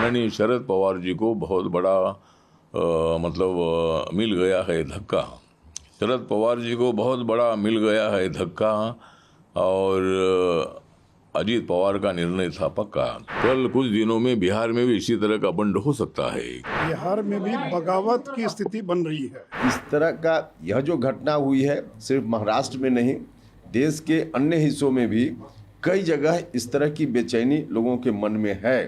माननीय शरद पवार जी को बहुत बड़ा मिल गया है धक्का। शरद पवार जी को बहुत बड़ा मिल गया है धक्का और अजीत पवार का निर्णय था पक्का। कल कुछ दिनों में बिहार में भी इसी तरह का बंड हो सकता है। बिहार में भी बगावत की स्थिति बन रही है। इस तरह का यह जो घटना हुई है सिर्फ महाराष्ट्र में नहीं, देश के अन्य हिस्सों में भी कई जगह इस तरह की बेचैनी लोगों के मन में है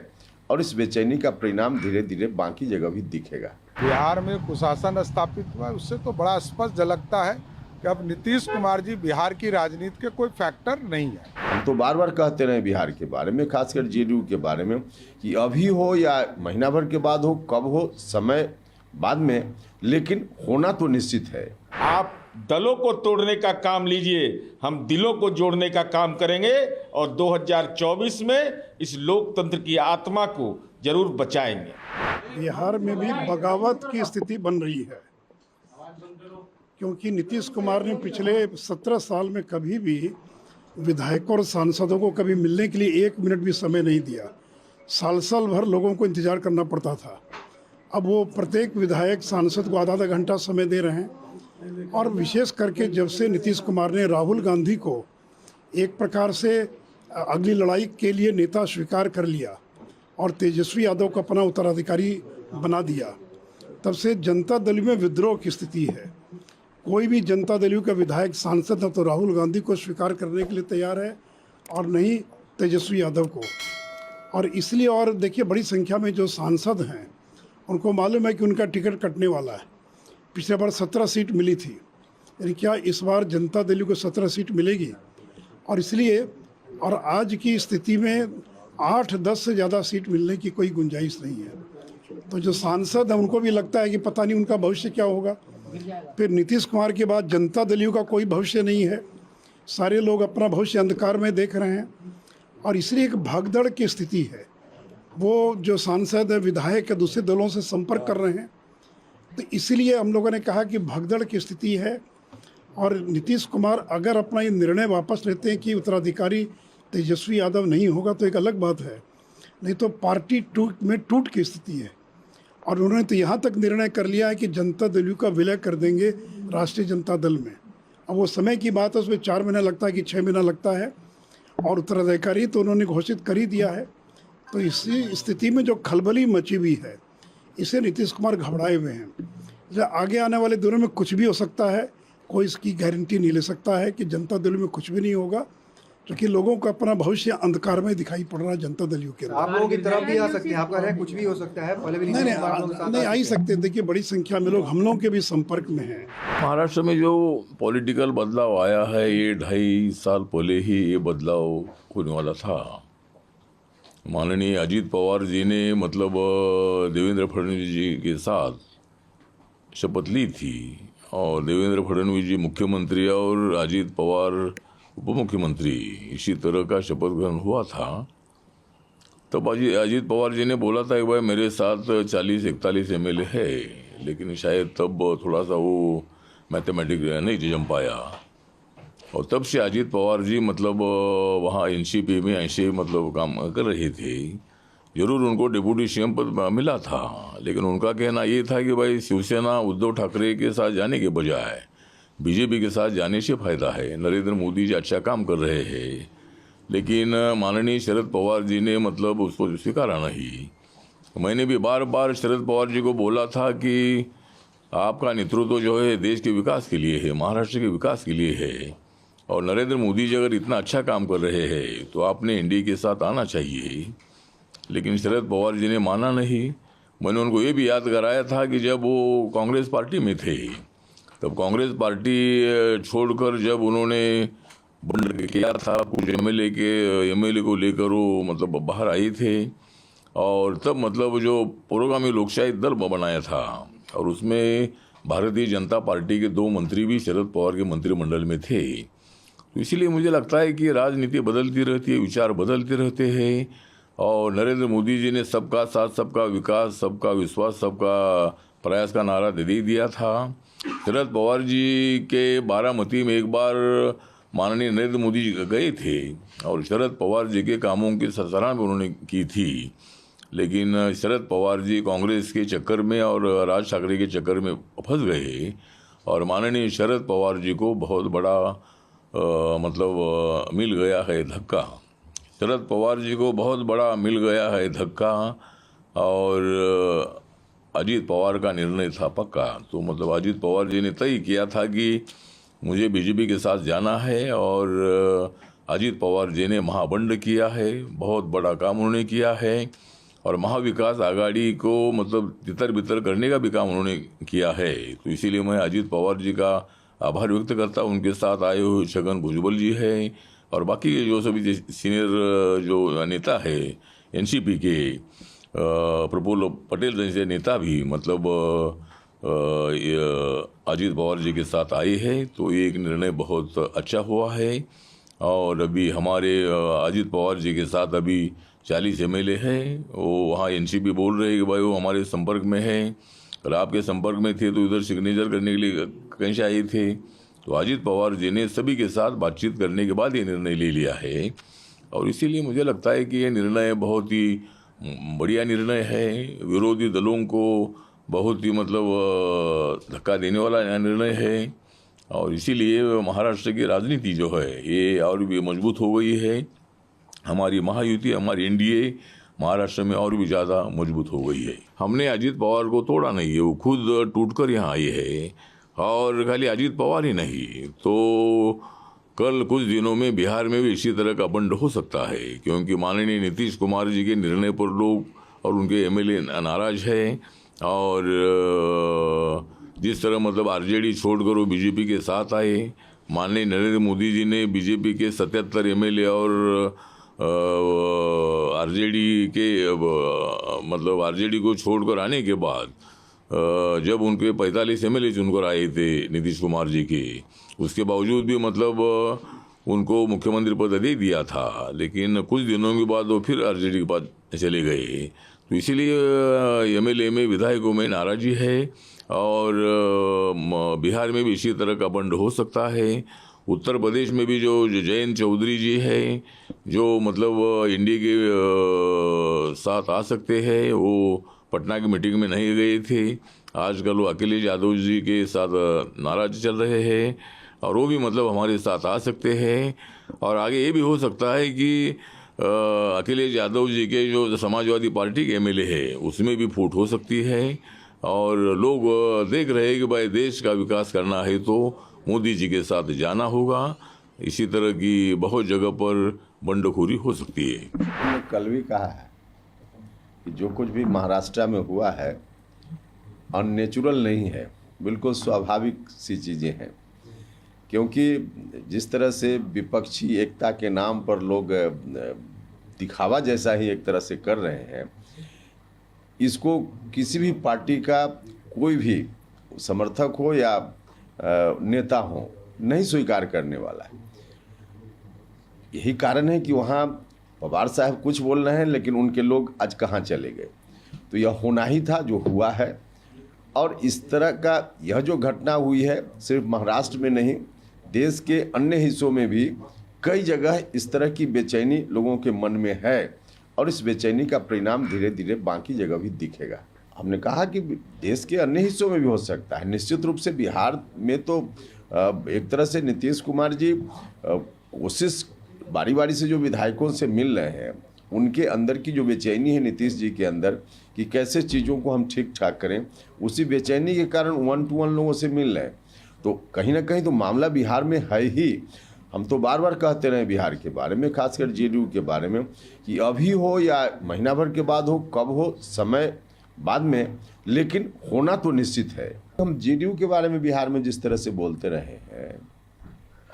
और इस बेचैनी का परिणाम धीरे धीरे बाकी जगह भी दिखेगा। बिहार में कुशासन स्थापित हुआ, उससे तो बड़ा स्पष्ट झलकता है कि अब नीतीश कुमार जी बिहार की राजनीति के कोई फैक्टर नहीं है। हम तो बार बार कहते रहे बिहार के बारे में, खासकर जेडीयू के बारे में, कि अभी हो या महीना भर के बाद हो, कब हो समय बाद में, लेकिन होना तो निश्चित है। आप दलों को तोड़ने का काम लीजिए, हम दिलों को जोड़ने का काम करेंगे और 2024 में इस लोकतंत्र की आत्मा को जरूर बचाएंगे। बिहार में भी बगावत की स्थिति बन रही है, क्योंकि नीतीश कुमार ने पिछले 17 साल में कभी भी विधायकों और सांसदों को कभी मिलने के लिए 1 मिनट भी समय नहीं दिया। साल भर लोगों को इंतजार करना पड़ता था। अब वो प्रत्येक विधायक सांसद को आधा घंटा समय दे रहे हैं। और विशेष करके जब से नीतीश कुमार ने राहुल गांधी को एक प्रकार से अगली लड़ाई के लिए नेता स्वीकार कर लिया और तेजस्वी यादव को अपना उत्तराधिकारी बना दिया, तब से जनता दल में विद्रोह की स्थिति है। कोई भी जनता दल का विधायक सांसद न तो राहुल गांधी को स्वीकार करने के लिए तैयार है और नहीं तेजस्वी यादव को। और इसलिए, और देखिए, बड़ी संख्या में जो सांसद हैं उनको मालूम है कि उनका टिकट कटने वाला है। पिछले बार 17 सीट मिली थी, यानी क्या इस बार जनता दल को 17 सीट मिलेगी? और इसलिए, और आज की स्थिति में 8-10 से ज़्यादा सीट मिलने की कोई गुंजाइश नहीं है। तो जो सांसद हैं उनको भी लगता है कि पता नहीं उनका भविष्य क्या होगा। फिर नीतीश कुमार के बाद जनता दल का कोई भविष्य नहीं है, सारे लोग अपना भविष्य अंधकार में देख रहे हैं और इसलिए एक भागदड़ की स्थिति है। वो जो सांसद है, विधायक है, दूसरे दलों से संपर्क कर रहे हैं। तो इसलिए हम लोगों ने कहा कि भागदड़ की स्थिति है और नीतीश कुमार अगर अपना ये निर्णय वापस लेते हैं कि उत्तराधिकारी तेजस्वी यादव नहीं होगा तो एक अलग बात है, नहीं तो पार्टी टूट की स्थिति है। और उन्होंने तो यहाँ तक निर्णय कर लिया है कि जनता दल का विलय कर देंगे राष्ट्रीय जनता दल में। अब वो समय की बात है, उसमें 4 महीना लगता है कि 6 महीना लगता है, और उत्तराधिकारी तो उन्होंने घोषित कर ही दिया है। तो इसी स्थिति में जो खलबली मची हुई है, इसे नीतीश कुमार घबराए हुए हैं। आगे आने वाले दिनों में कुछ भी हो सकता है, कोई इसकी गारंटी नहीं ले सकता है कि जनता दल में कुछ भी नहीं होगा, क्योंकि लोगों को अपना भविष्य अंधकार में दिखाई पड़ रहा है जनता दलियों के। आप लोगों की तरफ भी आ सकते हैं, आपका है कुछ भी हो सकता है, पहले भी नहीं आ ही सकते। देखिए, बड़ी संख्या में लोग हम लोगों के भी संपर्क में हैं। महाराष्ट्र में जो पॉलिटिकल बदलाव आया है, ये 2.5 साल पहले ही ये बदलाव होने वाला था। माननीय अजीत पवार जी ने देवेंद्र फडणवीस जी के साथ शपथ ली थी और देवेंद्र फडणवीस जी मुख्यमंत्री और अजीत पवार उप मुख्यमंत्री, इसी तरह का शपथ ग्रहण हुआ था। तब अजीत पवार जी ने बोला था कि भाई मेरे साथ 40-41 MLA है, लेकिन शायद तब थोड़ा सा वो मैथमेटिक नहीं जम पाया। और तब से अजीत पवार जी वहाँ एनसीपी में ऐसे काम कर रहे थे। जरूर उनको डिप्टी सीएम पद मिला था, लेकिन उनका कहना ये था कि भाई शिवसेना उद्धव ठाकरे के साथ जाने के बजाय बीजेपी के साथ जाने से फायदा है। नरेंद्र मोदी जी अच्छा काम कर रहे हैं, लेकिन माननीय शरद पवार जी ने उसको स्वीकारा नहीं। मैंने भी बार बार शरद पवार जी को बोला था कि आपका नेतृत्व जो है देश के विकास के लिए है, महाराष्ट्र के विकास के लिए है, और नरेंद्र मोदी जी अगर इतना अच्छा काम कर रहे हैं तो आपने एनडीए के साथ आना चाहिए। लेकिन शरद पवार जी ने माना नहीं। मैंने उनको ये भी याद कराया था कि जब वो कांग्रेस पार्टी में थे, तब कांग्रेस पार्टी छोड़कर जब उन्होंने बंड किया था, कुछ एमएलए को लेकर वो बाहर आए थे, और तब जो पुरोगामी लोकशाही दल बनाया था, और उसमें भारतीय जनता पार्टी के 2 मंत्री भी शरद पवार के मंत्रिमंडल में थे। तो इसीलिए मुझे लगता है कि राजनीति बदलती रहती है, विचार बदलते रहते हैं, और नरेंद्र मोदी जी ने सबका साथ, सबका विकास, सबका विश्वास, सबका प्रयास का नारा दे दिया था। शरद पवार जी के बारामती में एक बार माननीय नरेंद्र मोदी जी गए थे और शरद पवार जी के कामों की सराहना उन्होंने की थी, लेकिन शरद पवार जी कांग्रेस के चक्कर में और राज ठाकरे के चक्कर में फंस गए और माननीय शरद पवार जी को बहुत बड़ा मिल गया है धक्का। शरद पवार जी को बहुत बड़ा मिल गया है धक्का और अजीत पवार का निर्णय था पक्का। तो अजीत पवार जी ने तय किया था कि मुझे बीजेपी के साथ जाना है और अजीत पवार जी ने महाबंड किया है, बहुत बड़ा काम उन्होंने किया है और महाविकास आघाड़ी को तितर बितर करने का भी काम उन्होंने किया है। तो इसीलिए मैं अजीत पवार जी का आभार व्यक्त करता हूँ। उनके साथ आए हुए छगन भुजबल जी है और बाकी जो सभी सीनियर जो नेता है एनसीपी के प्रफुल्ल पटेल जैसे नेता भी अजीत पवार जी के साथ आए हैं। तो ये एक निर्णय बहुत अच्छा हुआ है और अभी हमारे अजीत पवार जी के साथ अभी 40 एमएलए हैं। वो वहाँ एनसीपी बोल रहे हैं कि भाई वो हमारे संपर्क में है और आपके संपर्क में थे तो इधर सिग्नेचर करने के लिए कहीं से आए थे। तो अजीत पवार जी ने सभी के साथ बातचीत करने के बाद ये निर्णय ले लिया है और इसीलिए मुझे लगता है कि ये निर्णय बहुत ही बढ़िया निर्णय है। विरोधी दलों को बहुत ही धक्का देने वाला निर्णय है और इसीलिए महाराष्ट्र की राजनीति जो है ये और भी मजबूत हो गई है। हमारी महायुति, हमारी एनडीए महाराष्ट्र में और भी ज़्यादा मजबूत हो गई है। हमने अजीत पवार को तोड़ा नहीं है, वो खुद टूटकर यहाँ आए हैं और खाली अजीत पवार ही नहीं तो कल कुछ दिनों में बिहार में भी इसी तरह का बंड हो सकता है क्योंकि माननीय नीतीश कुमार जी के निर्णय पर लोग और उनके एमएलए नाराज हैं और जिस तरह आरजेडी छोड़कर वो बीजेपी के साथ आए। माननीय नरेंद्र मोदी जी ने बीजेपी के 77 एमएलए और आरजेडी के आरजेडी को छोड़कर आने के बाद जब उनके 45 एमएलए चुनकर आए थे नीतीश कुमार जी के, उसके बावजूद भी उनको मुख्यमंत्री पद दे दिया था लेकिन कुछ दिनों के बाद वो फिर आरजेडी के पास चले गए। तो इसीलिए एमएलए में, विधायकों में नाराजी है और बिहार में भी इसी तरह का बंड हो सकता है। उत्तर प्रदेश में भी जो जयंत चौधरी जी है जो इंडिया के साथ आ सकते हैं, वो पटना की मीटिंग में नहीं गए थे। आजकल वो अखिलेश यादव जी के साथ नाराज चल रहे हैं और वो भी हमारे साथ आ सकते हैं और आगे ये भी हो सकता है कि अखिलेश यादव जी के जो समाजवादी पार्टी के एमएलए है उसमें भी फूट हो सकती है और लोग देख रहे हैं कि भाई देश का विकास करना है तो मोदी जी के साथ जाना होगा। इसी तरह की बहुत जगह पर बंडखोरी हो सकती है। मैंने कल भी कहा है कि जो कुछ भी महाराष्ट्र में हुआ है अननेचुरल नहीं है, बिल्कुल स्वाभाविक सी चीज़ें हैं क्योंकि जिस तरह से विपक्षी एकता के नाम पर लोग दिखावा जैसा ही एक तरह से कर रहे हैं, इसको किसी भी पार्टी का कोई भी समर्थक हो या नेता हो नहीं स्वीकार करने वाला है। यही कारण है कि वहाँ पवार साहब कुछ बोल रहे हैं लेकिन उनके लोग आज कहाँ चले गए। तो यह होना ही था जो हुआ है और इस तरह का यह जो घटना हुई है सिर्फ महाराष्ट्र में नहीं, देश के अन्य हिस्सों में भी कई जगह इस तरह की बेचैनी लोगों के मन में है और इस बेचैनी का परिणाम धीरे धीरे बाकी जगह भी दिखेगा। हमने कहा कि देश के अन्य हिस्सों में भी हो सकता है। निश्चित रूप से बिहार में तो एक तरह से नीतीश कुमार जी कोशिश बारी बारी से जो विधायकों से मिल रहे हैं, उनके अंदर की जो बेचैनी है नीतीश जी के अंदर कि कैसे चीज़ों को हम ठीक ठाक करें, उसी बेचैनी के कारण 1 to 1 लोगों से मिल रहे हैं। तो कहीं ना कहीं तो मामला बिहार में है ही। हम तो बार बार कहते रहे बिहार के बारे में, खासकर जेडीयू के बारे में, कि अभी हो या महीना भर के बाद हो, कब हो समय बाद में, लेकिन होना तो निश्चित है। हम जेडीयू के बारे में बिहार में जिस तरह से बोलते रहे हैं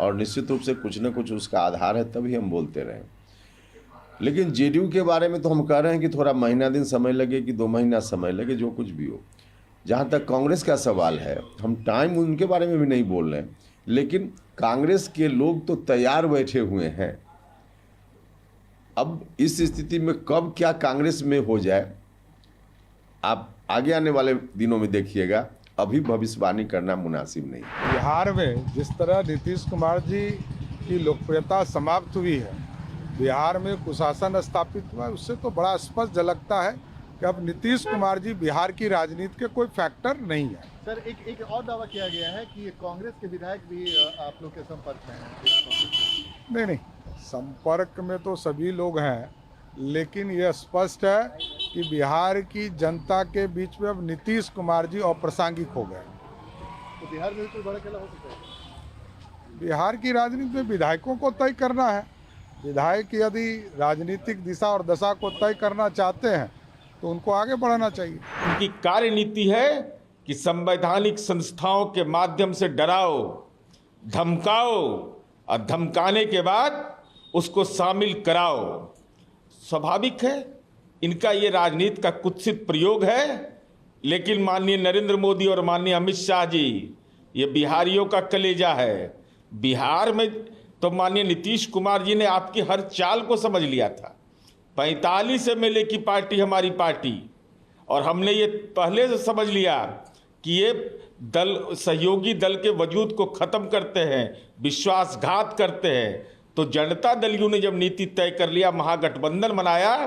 और निश्चित रूप से कुछ न कुछ उसका आधार है तभी हम बोलते रहे, लेकिन जेडीयू के बारे में तो हम कह रहे हैं कि थोड़ा महीना दिन समय लगे कि 2 महीना समय लगे, जो कुछ भी हो। जहाँ तक कांग्रेस का सवाल है, हम टाइम उनके बारे में भी नहीं बोल रहे हैं, लेकिन कांग्रेस के लोग तो तैयार बैठे हुए हैं। अब इस स्थिति में कब क्या कांग्रेस में हो जाए, आप आगे आने वाले दिनों में देखिएगा। अभी भविष्यवाणी करना मुनासिब नहीं। बिहार में जिस तरह नीतीश कुमार जी की लोकप्रियता समाप्त हुई है, बिहार में कुशासन स्थापित हुआ है, उससे तो बड़ा स्पष्ट झलकता है कि अब नीतीश कुमार जी बिहार की राजनीति के कोई फैक्टर नहीं है। सर एक और दावा किया गया है कि कांग्रेस के विधायक भी आप लोग के संपर्क में हैं। नहीं, संपर्क में तो सभी लोग हैं, लेकिन ये स्पष्ट है कि बिहार की जनता के बीच में अब नीतीश कुमार जी अप्रासंगिक हो गए। तो बिहार में भी कोई बड़ा खेला हो सकता है। बिहार की राजनीति में विधायकों को तय करना है। विधायक यदि राजनीतिक दिशा और दशा को तय करना चाहते हैं तो उनको आगे बढ़ाना चाहिए। उनकी कार्यनीति है कि संवैधानिक संस्थाओं के माध्यम से डराओ, धमकाओ और धमकाने के बाद उसको शामिल कराओ। स्वाभाविक है, इनका ये राजनीति का कुत्सित प्रयोग है, लेकिन माननीय नरेंद्र मोदी और माननीय अमित शाह जी, ये बिहारियों का कलेजा है। बिहार में तो माननीय नीतीश कुमार जी ने आपकी हर चाल को समझ लिया था। 45 MLA की पार्टी हमारी पार्टी, और हमने ये पहले से समझ लिया कि ये दल सहयोगी दल के वजूद को खत्म करते हैं, विश्वासघात करते हैं। तो जनता दल यू ने जब नीति तय कर लिया, महागठबंधन बनाया,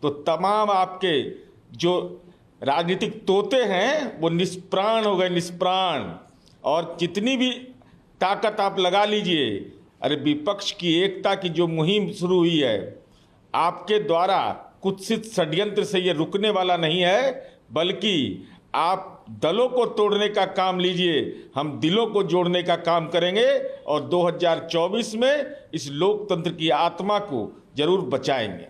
तो तमाम आपके जो राजनीतिक तोते हैं वो निष्प्राण हो गए, निष्प्राण। और जितनी भी ताकत आप लगा लीजिए, अरे विपक्ष की एकता की जो मुहिम शुरू हुई है आपके द्वारा, कुत्सित षड्यंत्र से ये रुकने वाला नहीं है, बल्कि आप दलों को तोड़ने का काम लीजिए, हम दिलों को जोड़ने का काम करेंगे और 2024 में इस लोकतंत्र की आत्मा को जरूर बचाएंगे।